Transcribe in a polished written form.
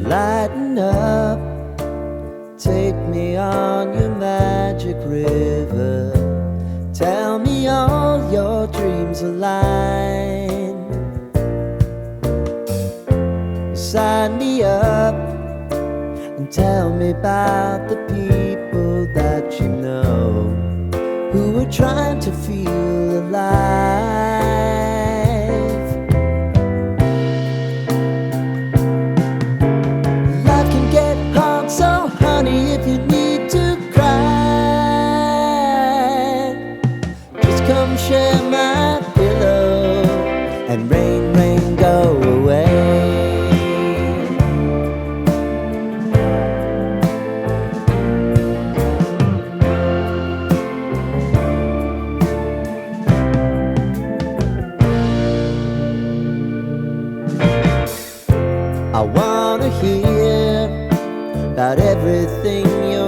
Lighten up, take me on your magic river. Tell me all your dreams align. Sign me up and tell me about the people that you know who are trying to feel alive. Life can get hard, so honey, if you need to cry, just come share my pillow and rain, rain, go away. I wanna hear about everything you